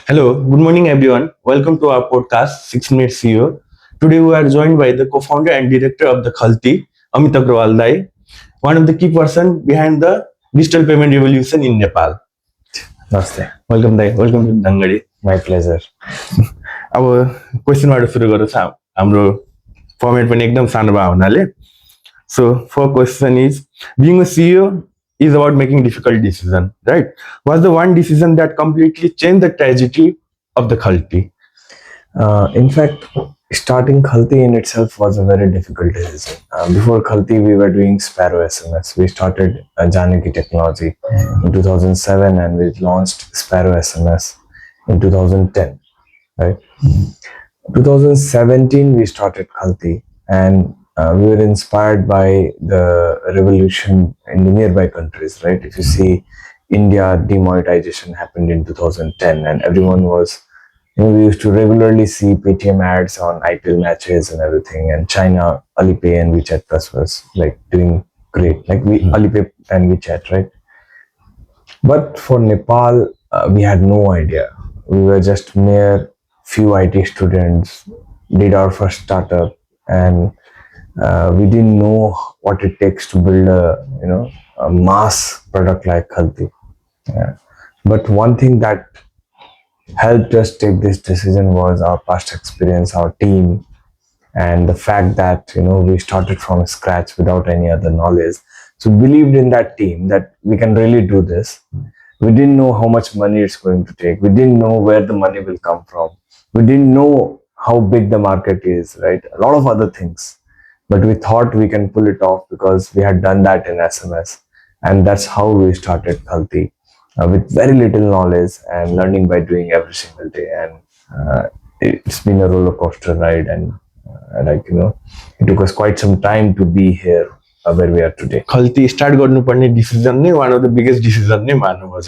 Hello, good morning everyone. Welcome to our podcast 6 Minute CEO. Today we are joined by the co-founder and director of the Khalti, Amit Agrawal Dai, one of the key person behind the digital payment revolution in Nepal. Namaste. Welcome Dai, welcome to Dhangadi. My pleasure. अब क्वेसनबाट सुरु गरौँ हाम्रो format पनि एकदम सानो भयो हुनाले so first question is being a CEO is about making difficult decision, right? Was the one decision that completely changed the trajectory of the Khalti? In fact, starting Khalti in itself was a very difficult decision. Before Khalti, we were doing Sparrow SMS. We started Janaki Technology in 2007 and we launched Sparrow SMS in 2010, right? 2017, we started Khalti and we were inspired by the revolution in the nearby countries, right? If you see, India demonetization happened in 2010 and everyone was, we used to regularly see Paytm ads on IPL matches and everything, and China, Alipay and WeChat Plus was like doing great, like Alipay and WeChat, right? But for Nepal, we had no idea. We were just mere few IT students, did our first startup, and we didn't know what it takes to build a mass product like Khalti. Yeah. But one thing that helped us take this decision was our past experience, our team, and the fact that we started from scratch without any other knowledge. So believed in that team that we can really do this. We didn't know how much money it's going to take. We didn't know where the money will come from. We didn't know how big the market is, right? A lot of other things. But we thought we can pull it off because we had done that in SMS. And that's how we started Khalti, with very little knowledge and learning by doing every single day. And it's been a roller coaster ride. And it took us quite some time to be here where we are today. Khalti start गर्नुपर्ने decision नै one of the biggest decision नै मान्नुपर्छ.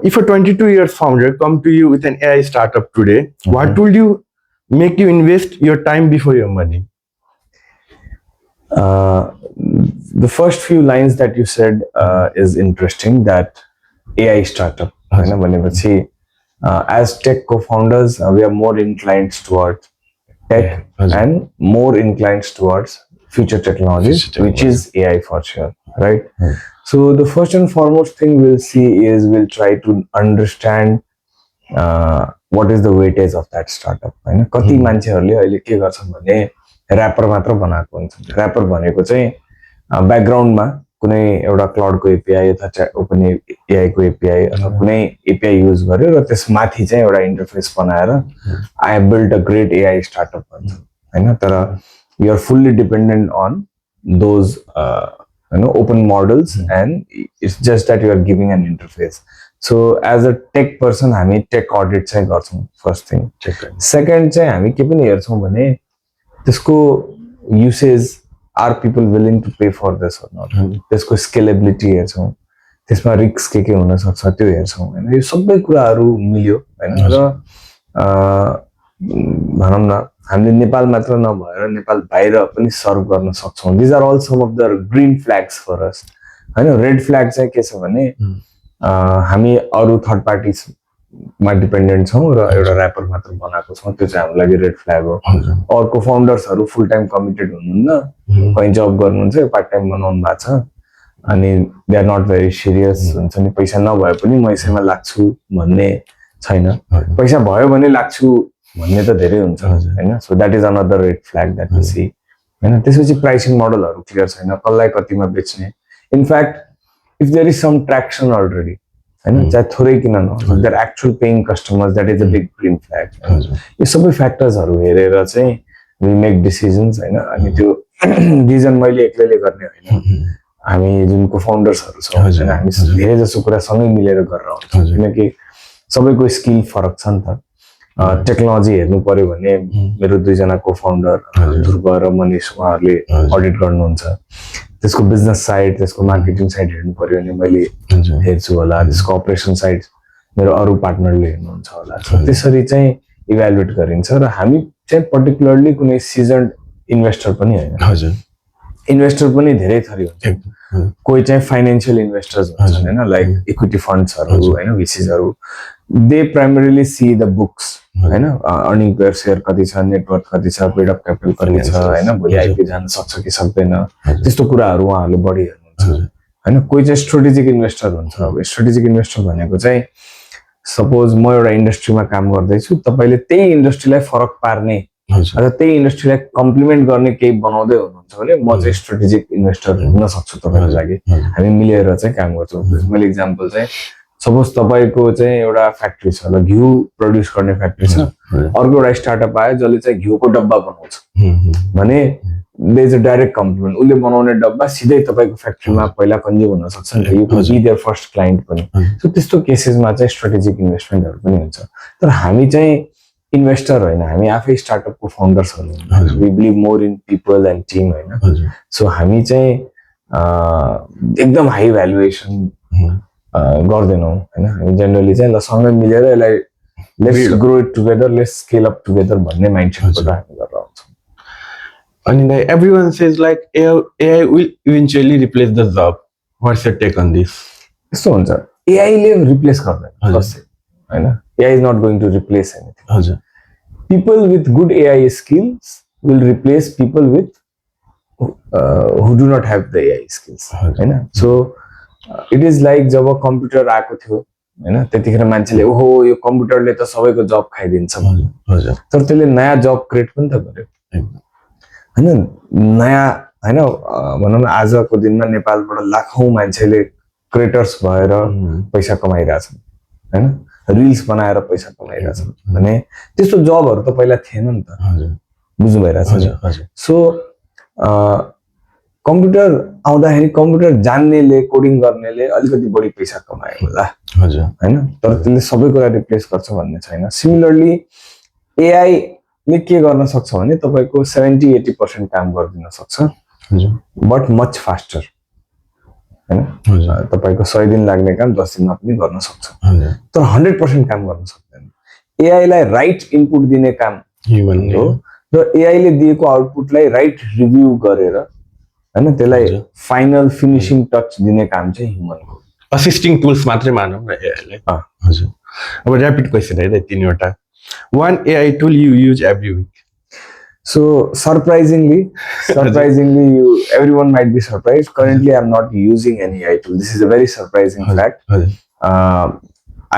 If a 22-year founder come to you with an AI startup today, what would you make you invest your time before your money? The first few lines that you said is interesting, that AI startup. As tech co-founders, we are more inclined towards tech and more inclined towards future technologies, which is AI for sure, right? So the first and foremost thing we'll see is we'll try to understand what is the weightage of that startup. कति मान्छेहरूले अहिले के गर्छन् भने rapper मात्र बनाएको हुन्छ. Rapper भनेको चाहिँ ब्याकग्राउन्डमा कुनै एउटा क्लाउडको एपिआई अथवा ओपन एआईको एपिआई अथवा कुनै एपिआई युज गर्यो र त्यसमाथि चाहिँ एउटा इन्टरफेस बनाएर I have build a great AI startup भन्छ हैन. तर you are fully dependent on those open models and it's just that you are giving an interface. So as a tech person, हामी tech audit चाहिँ गर्छौँ first thing. Second चाहिँ हामी के पनि हेर्छौँ भने त्यसको usage, are people willing to pay for this or not? त्यसको scalability हेर्छौँ, त्यसमा रिस्क के हुन सक्छ त्यो हेर्छौँ हैन. यो सबै कुराहरू मिल्यो हैन. र भनौँ न हामीले नेपाल मात्र नभएर नेपाल बाहिर पनि सर्भ गर्न सक्छौँ. These are all some of the green flags for us होइन. रेड फ्ल्याग चाहिँ के छ भने हामी अरू थर्ड पार्टिजमा डिपेन्डेन्ट छौँ र एउटा ऱ्यापर मात्र बनाएको छौँ, त्यो चाहिँ हाम्रो लागि रेड फ्ल्याग हो. अर्को फाउन्डर्सहरू फुल टाइम कमिटेड हुनुहुन्न, कहीँ जब गर्नुहुन्छ, पार्ट टाइम बनाउनु भएको छ अनि they are not very serious हुन्छ नि. पैसा नभए पनि म यसैमा लाग्छु भन्ने छैन, पैसा भयो भने लाग्छु भन्ने त धेरै हुन्छ हैन. So that is another red flag that we see हैन. त्यसपछि प्राइसिङ मोडलहरू क्लियर छैन, कसलाई कतिमा बेच्ने. In fact if there is some traction already हैन, चाहे थोरै किन नहोस्, there actual paying customers, that is a big green flag. यो सबै फ्याक्टर्सहरू हेरेर चाहिँ वी मेक डिसिजन्स हैन. अनि त्यो डिसिजन मैले एक्लैले गर्ने होइन, हामी जुन को फाउन्डर्सहरू छौँ हैन, हामी धेरै जसो कुरा सँगै मिलेर गरेर आउँछौँ. किनकि सबैको स्किल फरक छ नि त. टेक्नोलोजी हेर्नु पर्यो भने मेरो दुईजना को फाउन्डर ध्रुव र मनिष उहाँहरूले अडिट गर्नुहुन्छ. त्यसको बिजनेस साइड, त्यसको मार्केटिङ साइड हेर्नु पर्यो भने मैले हेर्छु होला. त्यसको अपरेसन साइड मेरो अरू पार्टनरले हेर्नुहुन्छ होला. त्यसरी चाहिँ इभ्यालुएट गरिन्छ र हामी चाहिँ पर्टिकुलरली कुनै सिजन्ड इन्भेस्टर पनि होइन. इन्भेस्टर पनि धेरै थरी हुन्छ कोही चाहिँ फाइनेन्शियल इन्भेस्टर्स हुन्छन् हैन लाइक इक्विटी फन्ड्सहरु हैन VCsहरु they primarily see the books हैन अर्निङ पर शेयर कति छ नेटवर्थ कति छ पेड अफ क्यापिटल कति छ हैन भोलि आइपी जान सक्छ कि सक्दैन त्यस्तो कुराहरु उहाँहरुले बढी हेर्नुहुन्छ हैन कोही चाहिँ स्ट्रेटेजिक इन्भेस्टर हुन्छ अब स्ट्रेटेजिक इन्भेस्टर भनेको चाहिँ सपोज म एउटा इन्डस्ट्रीमा काम गर्दै छु तपाईले त्यही इन्डस्ट्रीलाई फरक पार्ने अथवा त्यही इन्डस्ट्रीलाई कम्प्लिमेन्ट गर्ने केही बनाउँदै हुनुहुन्छ भने म चाहिँ स्ट्रेटेजिक इन्भेस्टर हुन सक्छु तपाईको लागि हामी मिलेर चाहिँ काम गर्छौँ मैले एक्जाम्पल चाहिँ सपोज तपाईको चाहिँ एउटा फ्याक्ट्री छ ल घिउ प्रड्युस गर्ने फ्याक्ट्री छ अर्को एउटा स्टार्टअप आयो जसले चाहिँ घिउको डब्बा बनाउँछ भने they is a direct complement उसले बनाउने डब्बा सिधै तपाईको फ्याक्ट्रीमा पहिला कन्ज्युम हुन सक्छ नि you could be their first client पनि सो त्यस्तो केसेसमा चाहिँ स्ट्रेटेजिक इन्भेस्टमेन्टहरु पनि हुन्छ तर हामी चाहिँ इन्भेस्टर होइन हामी आफै स्टार्टअपको फाउन्डर्सहरु we believe more in people and team हैन सो हामी चाहिँ एकदम हाई भ्यालुएसन गर्दैनौं हैन हामी जनरली चाहिँ ल सँगै मिलेर यसलाई let's grow it together let's scale up together भन्ने माइन्डसेटबाट हामी गरेर आउँछौँ अनि दाइ everyone says like AI will eventually replace the job what's your take on this यस्तो हुन्छ AI ले रिप्लेस गर्दैन कसै हैन AI is not going to replace anything हजुर people with good AI skills will replace people with who do not have the AI skills हैन so it is like जब computer आएको थियो हैन त्यतिखेर मान्छेले ओहो यो कम्प्युटरले त सबैको जब खाइदिन्छ हजुर तर त्यसले नयाँ जब क्रिएट पनि त गर्यो हैन नयाँ हैन भनौं न आजको दिनमा नेपालबाट लाखौं मान्छेले क्रिएटर्स भएर पैसा कमाइरहेछन् हैन रिल्स बनाएर पैसा कमाइरहेछन् भने त्यस्तो जबहरु त पहिला थिएन नि त हजुर बुझ्नु भइरहेछ हजुर सो कम्प्युटर आउँदाखेरि कम्प्युटर जान्नेले कोडिङ गर्नेले अलिकति बढी पैसा कमायो होला हजुर हैन तर त्यसले सबै कुरा रिप्लेस गर्छ भन्ने छैन सिमिलरली AI ले के गर्न सक्छ भने तपाईको 70-80% काम गरिदिन सक्छ हजुर बट मच फास्टर हैन हजुर तपाईको 100 दिन लाग्ने काम 10 दिनमा पनि गर्न सक्छ हजुर तर 100% काम गर्न सक्दैन AI लाई राइट इनपुट दिने काम ह्युमन हो र AI ले दिएको आउटपुटलाई राइट रिभ्यू गरेर हैन त्यसलाई फाइनल फिनिशिङ टच दिने काम चाहिँ ह्युमनको असिस्टिङ टुल्स मात्रै मानौं न AI लाई हजुर अब र्यापिड क्वेशन है त तीनवटा one AI tool you use every week so surprisingly everyone might be surprised currently I'm not using any AI tool this is a very surprising fact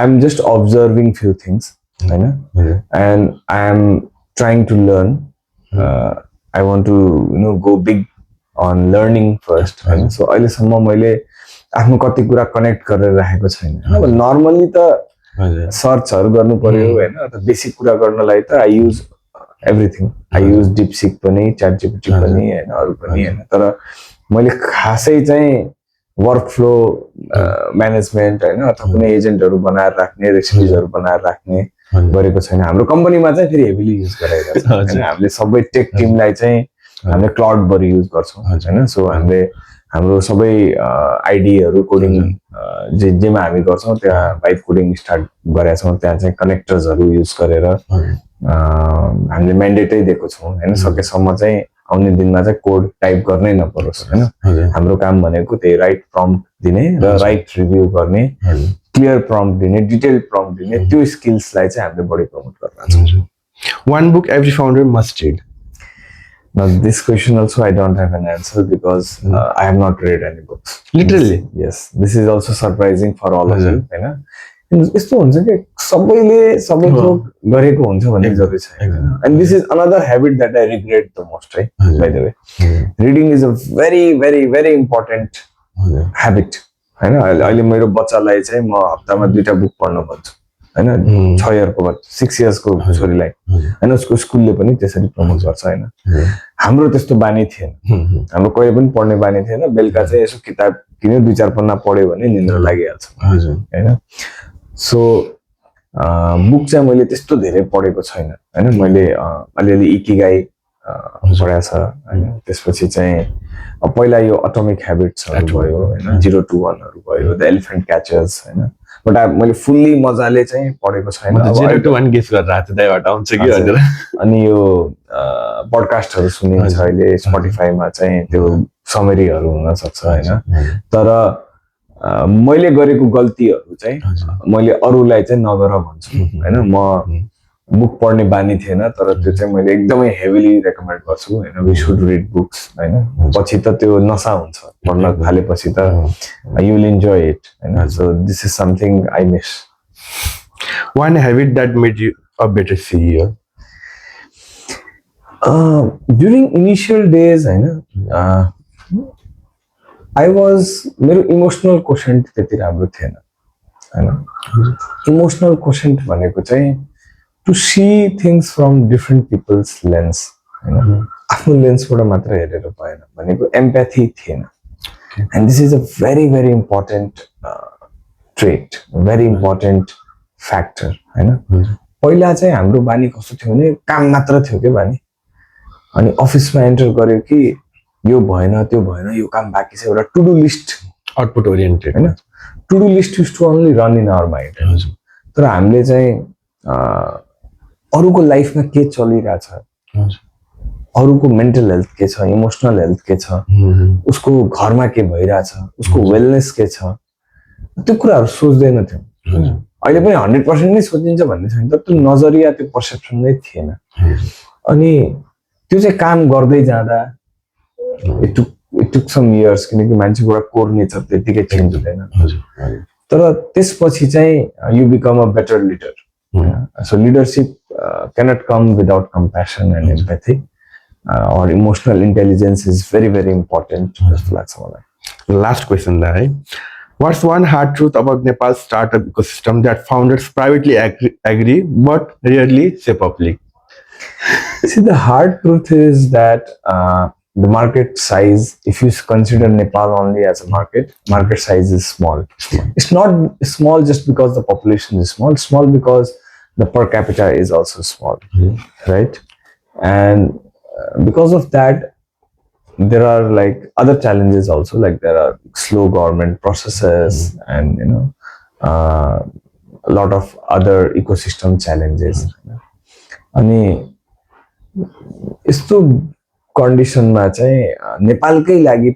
I'm just observing few things and I am trying to learn I want to go big on learning first so अहिलेसम्म मैले आफ्नो कति कुरा connect गरेर राखेको छैन अब normally त सर्चहरु गर्नु पर्यो हैन त बेसिक कुरा गर्नलाई त I use everything I use DeepSeek पनि च्याट जीपीटी पनि हैन अरु पनि हैन तर मैले खासै चाहिँ वर्क फ्लो म्यानेजमेन्ट हैन अथवा कुनै एजेन्टहरु बनाएर राख्ने रेसिपिजहरु बनाएर राख्ने गरेको छैन हाम्रो कम्पनीमा चाहिँ फेरि हेभिली युज गरिरहेको छ हैन हामीले सबै टेक टिमलाई चाहिँ हामीले क्लाउड बरी युज गर्छौं हैन सो हाम्रो सबै आइडीहरु कोडिङ जेमा हामी गर्छौं त्यहाँ भाइब कोडिङ स्टार्ट गरेका छौं त्यहाँ चाहिँ कनेक्टर्सहरु युज गरेर हामीले म्यान्डेटै दिएको छौं हैन सकेसम्म चाहिँ आउने दिनमा चाहिँ कोड टाइप गर्नै नपरोस् हैन हाम्रो काम भनेको त्यही राइट प्रम्प्ट दिने र राइट रिभ्यू गर्ने क्लियर प्रम्प्ट दिने डिटेल्ड प्रम्प्ट दिने त्यो स्किल्सलाई चाहिँ हामीले बढी प्रमोट गरिरहेका छौं one book every founder must read Now this question also I don't have an answer because I have not read any books. Literally? Yes. This is also surprising for all of you, हैन यस्तो हुन्छ कि सबै थोक गरेको हुन्छ भन्ने जरुरी छैन and this is another habit that I regret the most by the way reading is a very very very important habit हैन अहिले मेरो बच्चालाई चाहिँ म हप्तामा 2टा बुक पढ्न भन्छु हैन 6 इयरको बाद 6 इयर्सको छोरीलाई हैन उसको स्कुलले पनि त्यसरी प्रमोट गर्छ हैन हाम्रो त्यस्तो बानी थिएन हाम्रो कहिले पनि पढ्ने बानी थिएन बेलुका चाहिँ यसो किताब किन्यो 2-4 पन्ना पढ्यो भने निन्द्रा लागिहाल्छ हैन सो बुक चाहिँ मैले त्यस्तो धेरै पढेको छैन हैन मैले अलिअलि इकिगाई पढाएको छ हैन त्यसपछि चाहिँ पहिला यो एटोमिक ह्याबिट्सहरु भयो हैन 0 to 1 हरु भयो द एलिफेन्ट क्याचर्स हैन बट मैले फुल्ली मजाले चाहिँ पढेको छैन। अब 0 to 1 गेस गरेर आएको त्यहीबाट आउँछ कि भनेर। अनि यो पडकास्टहरू सुनिन्छ अहिले स्पोटिफाईमा चाहिँ त्यो समरीहरू हुन सक्छ होइन। तर मैले गरेको गल्तीहरू चाहिँ मैले अरूलाई चाहिँ नगर भन्छु होइन। म बुक पढ्ने बानी थिएन तर त्यो चाहिँ मैले एकदमै हेभिली रेकमेन्ड गर्छु होइन। वी शुड रिड बुक्स होइन। पछि त त्यो नसा हुन्छ पढ्न थालेपछि त यु विल इन्जोय इट होइन। So this is something I miss. One habit that made you a better CEO? During initial days होइन मेरो इमोसनल कोसेन्ट त्यति राम्रो थिएन होइन। इमोसनल कोसेन्ट भनेको चाहिँ to see things from different peoples lens होइन। आफ्नो लेन्सबाट मात्र हेरेर भएन भनेको एम्प्याथी थिएन। And this is a very very important trait, very important factor होइन। पहिला चाहिँ हाम्रो बानी कस्तो थियो भने काम मात्र थियो क्या बानी। अनि अफिसमा एन्टर गर्यो कि यो भएन त्यो भएन यो काम बाँकी छ, एउटा to do list, output oriented होइन। To do list use to only run in our mind. तर हामीले चाहिँ अरूको लाइफमा के चलिरहेछ, अरूको मेन्टल हेल्थ के छ, इमोसनल हेल्थ के छ, उसको घरमा के भइरहेछ, उसको वेलनेस के छ, त्यो कुराहरू सोच्दैन थियौँ। अहिले पनि 100% नै सोचिन्छ भन्ने छैन तर त्यो नजरिया त्यो पर्सेप्सन नै थिएन। अनि त्यो चाहिँ काम गर्दै जाँदा इट टुक सम इयर्स किनकि मान्छेको एउटा कोर नेचर त्यतिकै चेन्ज हुँदैन। तर त्यसपछि चाहिँ you become a better leader. So leadership cannot come without compassion and empathy, or emotional intelligence is very very important जस्तो लाग्छ मलाई। Last question da hai. What's one hard truth about Nepal's startup ecosystem that founders privately agree but rarely say public? See, the hard truth is that the market size, if you consider Nepal only as a market size is small. It's not small just because the population is small because the per capita is also small, right? And because of that, there are like other challenges also, like there are slow government processes and a lot of other ecosystem challenges. अनि यस्तो कन्डिसनमा चाहिँ नेपालकै लागि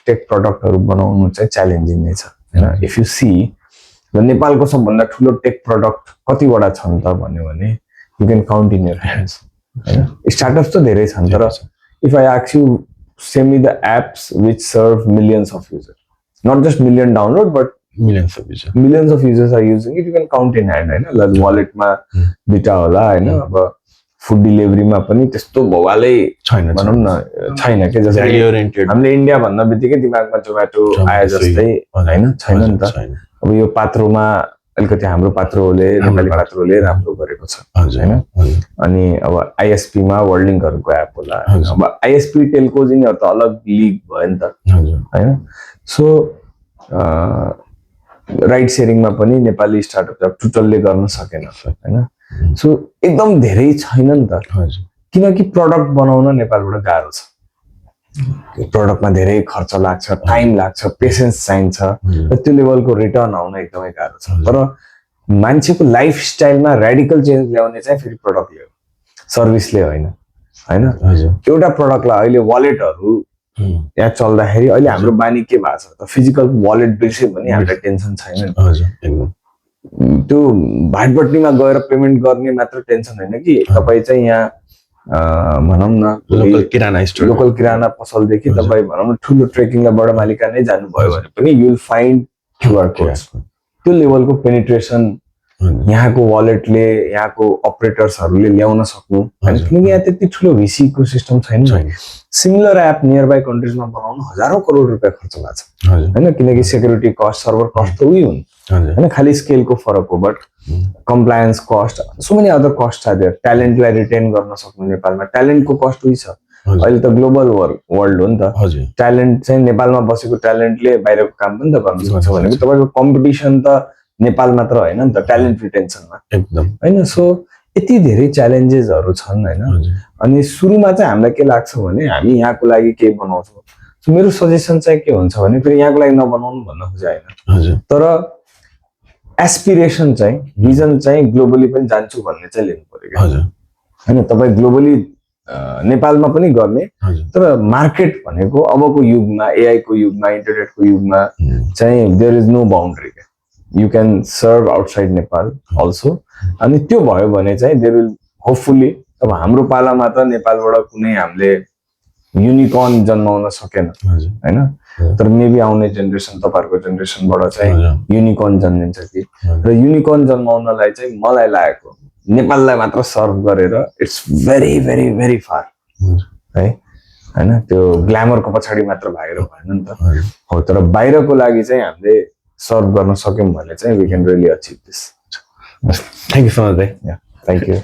take प्रडक्टहरू बनाउनु चाहिँ challenging नै छ हैन। इफ यु सी नेपालको सबभन्दा ठुलो टेक प्रडक्ट कतिवटा छन् त भन्यो भने you can count in your hands हैन। स्टार्टअप्स त धेरै छन् तर if I ask you send me the apps which serve millions of user, not just million download but millions of users are using it, you can count in hand हैन। ल वालेटमा दुईटा होला हैन। अब फुड डेलिभरीमा पनि त्यस्तो भवालै छैन भनौँ न, छैन के। जस्तै हामीले इन्डिया भन्दा बित्तिकै दिमागमा जोमेटो आए जस्तै हैन, छैन नि त। अब यो पात्रोमा अलिकति हाम्रो पात्रोले नेपाली पात्रोले राम्रो गरेको छ हैन। अनि अब आइएसपीमा वर्ल्डिङहरूको एप होला। अब आइएसपी टेलकोज यिनीहरू त अलग लिग भयो नि त हैन। सो राइड सेयरिङमा पनि नेपाली स्टार्टअप टुटलले गर्न सकेन हैन। सो एकदम धेरै छैन नि त, किनकि प्रडक्ट बनाउन नेपालबाट गाह्रो छ। प्रडक्टमा धेरै खर्च लाग्छ, टाइम लाग्छ, पेसेन्स चाहिन्छ र त्यो लेभलको रिटर्न आउन एकदमै गाह्रो छ। तर मान्छेको लाइफस्टाइलमा रेडिकल चेन्ज ल्याउने चाहिँ फेरि प्रडक्टले हो, सर्भिसले होइन हैन। एउटा प्रडक्टलाई अहिले वालेटहरू यहाँ चल्दाखेरि अहिले हाम्रो बानी के भएको छ त, फिजिकल वालेट बिर्स्यो भने हामीलाई टेन्सन छैन। त्यो भाटबट्टीमा गएर पेमेन्ट गर्ने मात्र टेन्सन होइन कि तपाईँ चाहिँ यहाँ भनौँ न लोकल किराना पसलदेखि तपाईँ भनौँ न ठुलो ट्रेकिङलाई बडा मालिका नै जानुभयो भने पनि you will find QR codes. त्यो लेभलको पेनिट्रेसन यहाँको वालेटले, यहाँको अपरेटर्सहरूले ल्याउन सक्नु हैन, किनकि यहाँ त्यति ठुलो भिसी इकोसिस्टम छैन। सिमिलर एप नियर बाई कन्ट्रिजमा बनाउन हजारौं करोड रुपियाँ खर्च लाग्छ हैन, किनकि सेक्युरिटी कस्ट, सर्भर कस्ट त उही हुन् हैन, खाली स्केलको फरक हो। But compliance cost, so many other cost छ देयर। ट्यालेन्टलाई रिटेन गर्न सक्नु नेपालमा ट्यालेन्टको कस्ट उही छ। अहिले त ग्लोबल वर्ल्ड हो नि त, ट्यालेन्ट चाहिँ नेपालमा बसेको ट्यालेन्टले बाहिरको काम पनि त गर्न सक्छ भनेको तपाईको कम्पिटिसन त नेपाल मात्र होइन नि त ट्यालेन्ट रिटेन्सनमा एकदम हैन। सो यति धेरै च्यालेन्जेसहरू छन् हैन। अनि सुरुमा चाहिँ हामीलाई के लाग्छ भने हामी यहाँको लागि के बनाउँछौँ। सो मेरो सजेसन चाहिँ के हुन्छ भने फेरि यहाँको लागि नबनाउनु भन्न खोजे होइन, तर एस्पिरेसन चाहिँ भिजन चाहिँ ग्लोबली पनि जान्छु भन्ने चाहिँ लिनु पर्यो क्या हजुर होइन तपाईँ ग्लोबली नेपालमा पनि गर्ने हजुर तर मार्केट भनेको अबको युगमा एआई को युगमा इन्टरनेटको युगमा चाहिँ there is no boundary you can serve outside Nepal also अनि त्यो भयो भने चाहिँ देयर विल होपफुल्ली अब हाम्रो पालामा त नेपालबाट कुनै हामीले युनिकर्न जन्माउन सकेन हजुर होइन तर मेबी आउने जेनेरेसन तपाईँहरूको जेनेरेसनबाट चाहिँ युनिकर्न जन्मिन्छ कि र युनिकर्न जन्माउनलाई चाहिँ मलाई लागेको नेपाललाई मात्र सर्भ गरेर it's very very very far है होइन त्यो ग्ल्यामरको पछाडि मात्र भागेर भएन नि त हो तर बाहिरको लागि चाहिँ हामीले सर्भ गर्न सक्यौँ भने चाहिँ we can really achieve this thank you so much भाइ थ्याङ्क यू